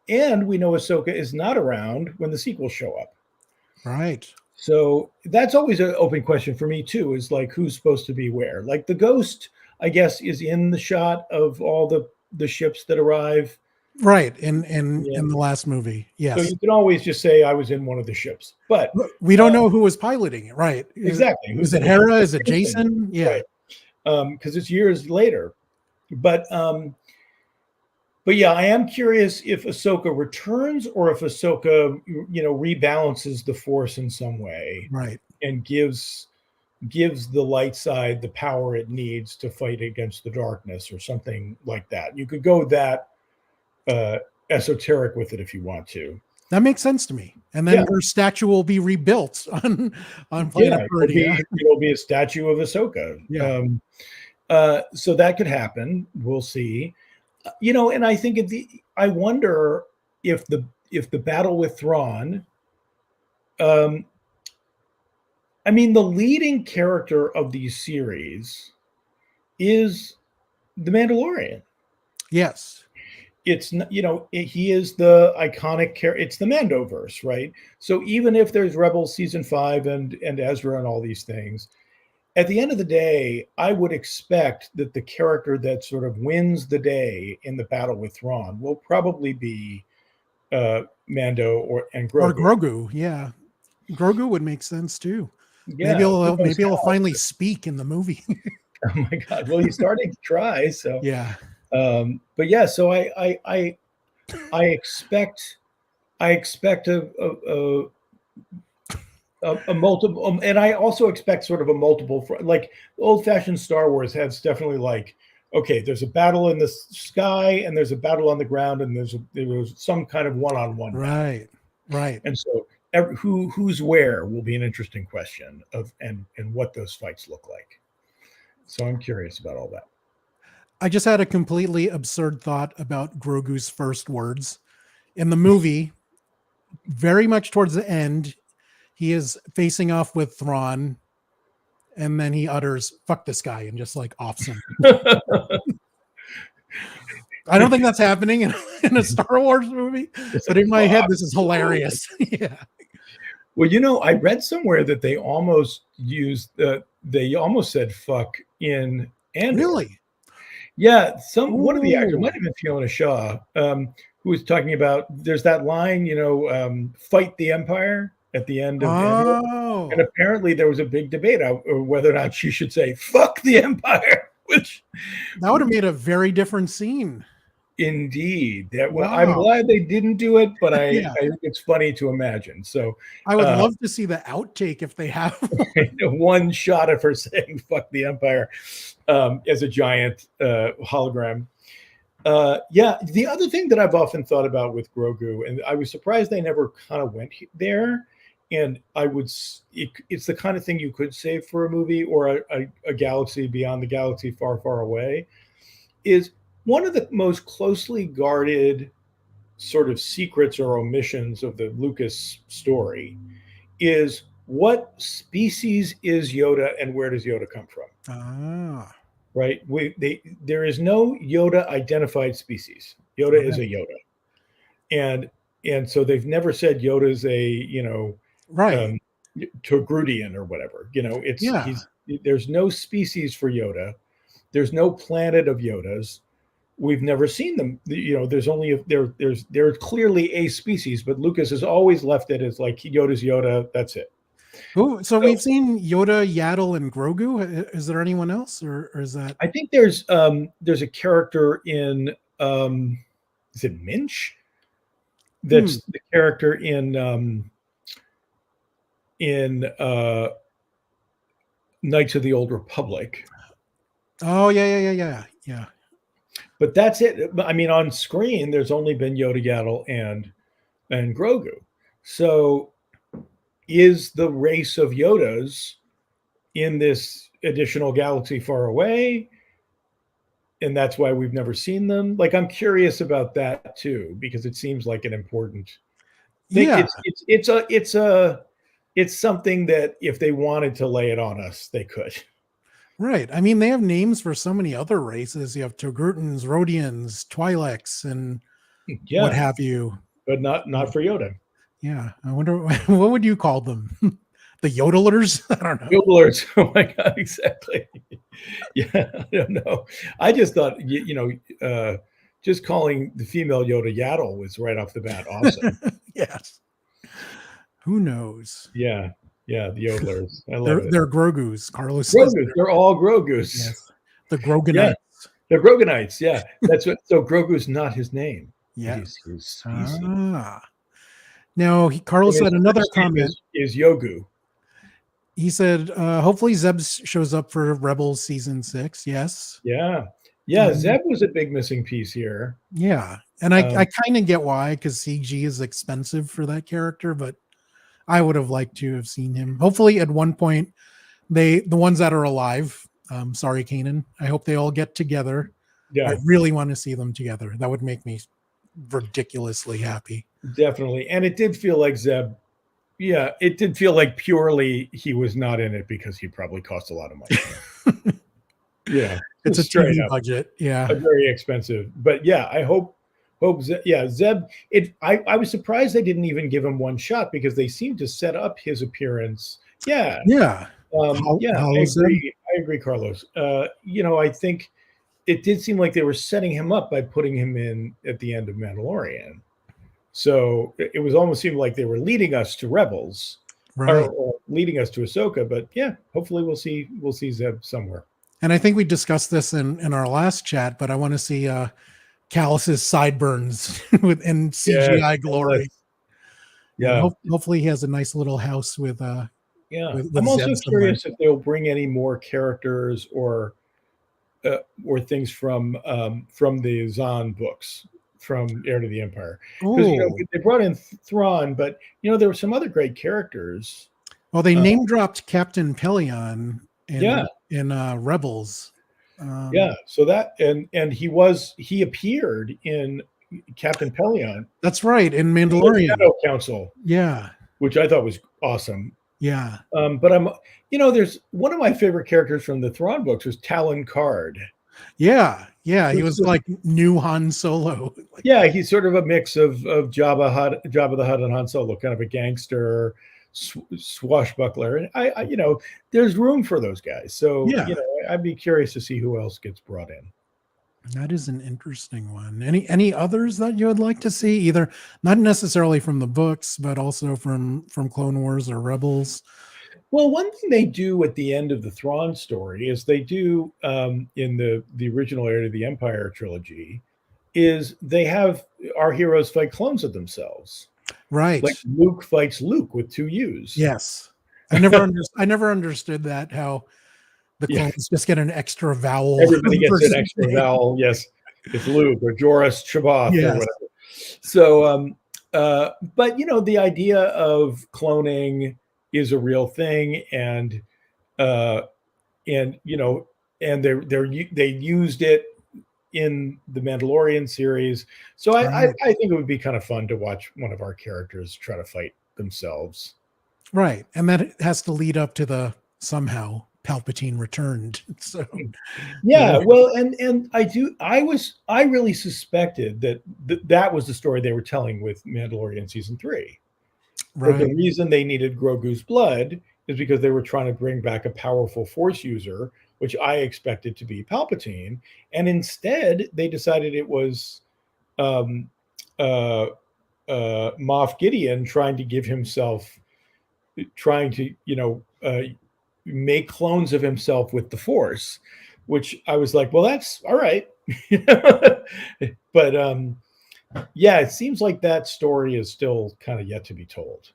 And we know Ahsoka is not around when the sequels show up. Right. So that's always an open question for me too, is like, who's supposed to be where? Like the Ghost, I guess, is in the shot of all the ships that arrive. Right. In the last movie. Yes. So you can always just say I was in one of the ships, but we don't know who was piloting it. Right. Exactly. Is it Hera? Is it Jason? Yeah. Right. Because it's years later. But But yeah, I am curious if Ahsoka returns or if Ahsoka, rebalances the Force in some way Right. and gives the light side the power it needs to fight against the darkness or something like that. You could go that esoteric with it if you want to. That makes sense to me. And then Yeah, her statue will be rebuilt on planet yeah, Perdia. it'll be a statue of Ahsoka. Yeah. So that could happen. We'll see. And I think I wonder if the battle with Thrawn. I mean, the leading character of these series is the Mandalorian. Yes. It's he is the iconic character. It's the Mando-verse, right? So even if there's Rebels season 5 and Ezra and all these things, at the end of the day, I would expect that the character that sort of wins the day in the battle with Thrawn will probably be Mando and Grogu. Or Grogu. Yeah. Grogu would make sense too. Yeah, Maybe he'll finally speak in the movie. Oh my God! Well, he's starting to try. So yeah. But yeah, so I expect a multiple, and I also expect sort of a multiple. Like old-fashioned Star Wars has definitely like, okay, there's a battle in the sky, and there's a battle on the ground, and there was some kind of one-on-one. Right. Right. And so who's where will be an interesting question and what those fights look like. So I'm curious about all that. I just had a completely absurd thought about Grogu's first words in the movie. Very much towards the end, he is facing off with Thrawn, and then he utters "fuck this guy" and just like offs him. I don't think that's happening in a Star Wars movie, but in my head, this is hilarious. Yeah. Well, I read somewhere that they almost said "fuck" in Andor. Really? Yeah, one of the actors, might have been Fiona Shaw, who was talking about. There's that line, "fight the Empire" at the end of Andor, and apparently there was a big debate over whether or not she should say "fuck the Empire," which that would have made a very different scene. Indeed. I'm glad they didn't do it, but I think it's funny to imagine. So I would love to see the outtake if they have one shot of her saying "fuck the Empire" as a giant hologram. The other thing that I've often thought about with Grogu, and I was surprised they never kind of went there, and it's the kind of thing you could save for a movie or a galaxy beyond the galaxy far, far away, is one of the most closely guarded sort of secrets or omissions of the Lucas story is what species is Yoda and where does Yoda come from? Right? There is no Yoda identified species. Yoda is a Yoda. And so they've never said Yoda's a, Togrudian or whatever. There's no species for Yoda. There's no planet of Yodas. We've never seen them. There's clearly a species, but Lucas has always left it as like Yoda's Yoda. That's it. So we've seen Yoda, Yaddle, and Grogu. Is there anyone else, or is that? I think there's a character in is it Minch? That's the character in Knights of the Old Republic. Oh yeah. But that's it. I mean, on screen, there's only been Yoda, Yaddle, and Grogu. So, is the race of Yodas in this additional galaxy far away? And that's why we've never seen them. Like, I'm curious about that too, because it seems like an important thing. Yeah. It's something that if they wanted to lay it on us, they could. Right. I mean, they have names for so many other races. You have Togurtans, Rhodians, Twi'leks, and what have you. But not for Yoda. Yeah. I wonder, what would you call them? The Yodelers? I don't know. Yodelers. Oh my God, exactly. Yeah, I don't know. I just thought, just calling the female Yoda Yaddle was right off the bat awesome. Yes. Who knows? Yeah, the Yodelers. I love it. They're Grogus. Carlos Grogus. They're all Grogus. Yes. The Grogunites. The Grogonites, yeah. That's what. So Grogu's not his name. Yeah. He's Now, Carlos and his had another first name comment. is Yogu. He said, hopefully Zeb shows up for Rebels season 6. Yes. Yeah. Zeb was a big missing piece here. Yeah. And I Um, kind of get why, because CG is expensive for that character, but I would have liked to have seen him. Hopefully at one point, the ones that are alive, sorry, Kanan, I hope they all get together. yeah, I really want to see them together. That would make me ridiculously happy. definitely. And it did feel like Zeb. Yeah, it did feel like purely he was not in it because he probably cost a lot of money. Yeah, It's a straight TV up, budget. Yeah. very expensive. But yeah, I hope Zeb. I was surprised they didn't even give him one shot because they seemed to set up his appearance. Yeah, Yeah. I agree. I agree, Carlos. I think it did seem like they were setting him up by putting him in at the end of Mandalorian. So it was almost seemed like they were leading us to Rebels, Right. or leading us to Ahsoka. But yeah, hopefully we'll see Zeb somewhere. And I think we discussed this in our last chat, but I want to see Callus's sideburns in CGI glory. Yeah. Hopefully he has a nice little house with Yeah. with I'm also Zeb somewhere. curious if they'll bring any more characters or things from the Zahn books from Heir to the Empire. Because they brought in Thrawn, but there were some other great characters. Well, they name dropped Captain Pelion in Rebels. So that and he appeared in Captain Pelion. That's right, in Mandalorian Shadow Council. Yeah, which I thought was awesome. Yeah. But there's one of my favorite characters from the Thrawn books was Talon Card. Yeah. He was like new Han Solo. Yeah, he's sort of a mix of Jabba the Hutt and Han Solo, kind of a gangster, swashbuckler. And there's room for those guys. So I'd be curious to see who else gets brought in. That is an interesting one. Any others that you would like to see, either not necessarily from the books, but also from Clone Wars or Rebels? Well, one thing they do at the end of the Thrawn story is they do in the original Heir to the Empire trilogy is they have our heroes fight clones of themselves. Right. Like Luke fights Luke with 2 U's. Yes. I never understood that, how the clones just get an extra vowel. Everybody gets an extra vowel. Yes. It's Luke or Joris Chaboth or whatever. So, but the idea of cloning is a real thing, and they used it in the Mandalorian series. So I think it would be kind of fun to watch one of our characters try to fight themselves. Right. And that has to lead up to the somehow Palpatine returned. So well, and I really suspected that was the story they were telling with Mandalorian season 3. Right. But the reason they needed Grogu's blood is because they were trying to bring back a powerful Force user, which I expected to be Palpatine, and instead they decided it was Moff Gideon trying to make clones of himself with the Force, which I was like, well, that's all right. But it seems like that story is still kind of yet to be told.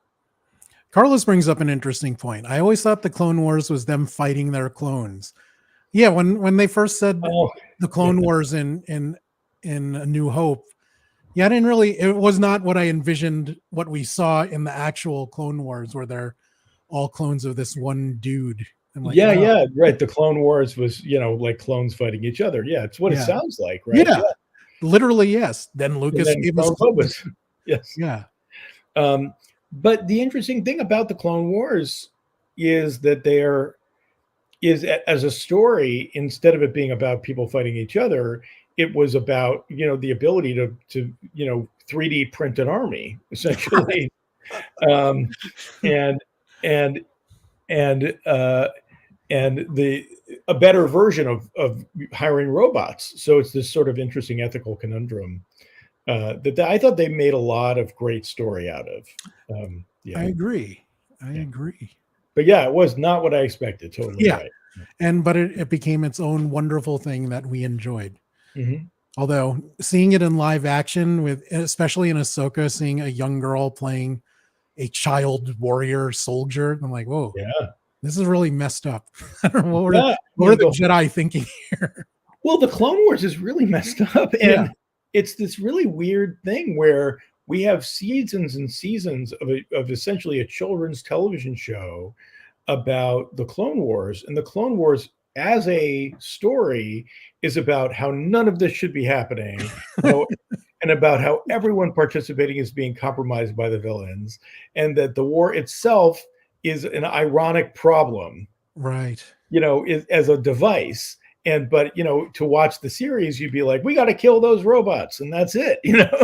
Carlos brings up an interesting point. I always thought the Clone Wars was them fighting their clones. Yeah, when they first said the Clone Wars in A New Hope, it was not what I envisioned, what we saw in the actual Clone Wars, where they're all clones of this one dude. Right. The Clone Wars was, like clones fighting each other. Yeah, it's what it sounds like, right? Yeah. Literally, yes. Then Lucas gave us clones. Yes. Yeah. But the interesting thing about the Clone Wars is that as a story, instead of it being about people fighting each other, it was about, the ability to 3D print an army, essentially. And a better version of hiring robots. So it's this sort of interesting ethical conundrum that I thought they made a lot of great story out of. I agree. But it was not what I expected. Totally right. But it became its own wonderful thing that we enjoyed. Mhm. Although seeing it in live action, with especially in Ahsoka, seeing a young girl playing a child warrior soldier, I'm like, whoa, Yeah. this is really messed up. I don't know Yeah. I what are mean, the Jedi thinking here? well, the Clone Wars is really messed up, Yeah, and it's this really weird thing where we have seasons and seasons of essentially a children's television show about the Clone Wars, and the Clone Wars as a story is about how none of this should be happening, how and about how everyone participating is being compromised by the villains, and that the war itself is an ironic problem, right. as a device. And but to watch the series, you'd be like, we got to kill those robots, and that's it,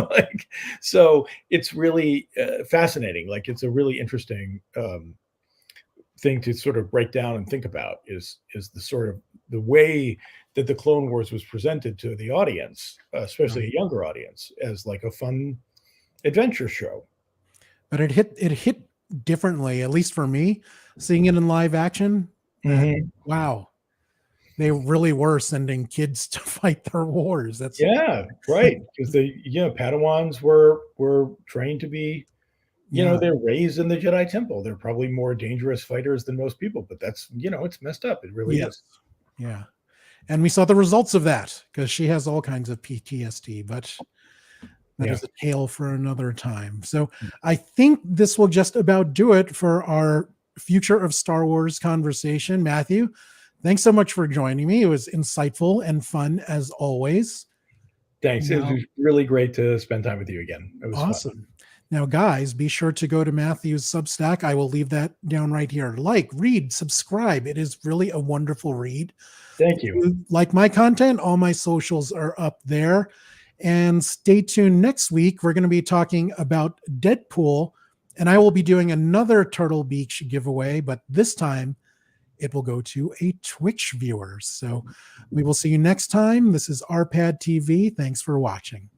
like so. It's really fascinating. Like it's a really interesting thing to sort of break down and think about is the sort of the way that the Clone Wars was presented to the audience, especially Right. a younger audience, as like a fun adventure show. But it hit differently, at least for me, seeing it in live action. That Mhm. wow, they really were sending kids to fight their wars. That's Yeah, right. Because Padawans were trained to be, yeah, they're raised in the Jedi Temple. They're probably more dangerous fighters than most people, but that's, it's messed up. It really yes, is. yeah. And we saw the results of that because she has all kinds of PTSD, but that Yeah. is a tale for another time. So I think this will just about do it for our future of Star Wars conversation. Matthew, thanks so much for joining me. It was insightful and fun as always. Thanks. It Now, was really great to spend time with you again. It was fun. awesome. Now, guys, be sure to go to Matthew's Substack. I will leave that down right here. Like, read, subscribe. It is really a wonderful read. Thank If you. you like my content, all my socials are up there. And stay tuned next week. We're going to be talking about Deadpool, and I will be doing another Turtle Beach giveaway, but this time it will go to a Twitch viewer. So we will see you next time. This is RPadTV. Thanks for watching.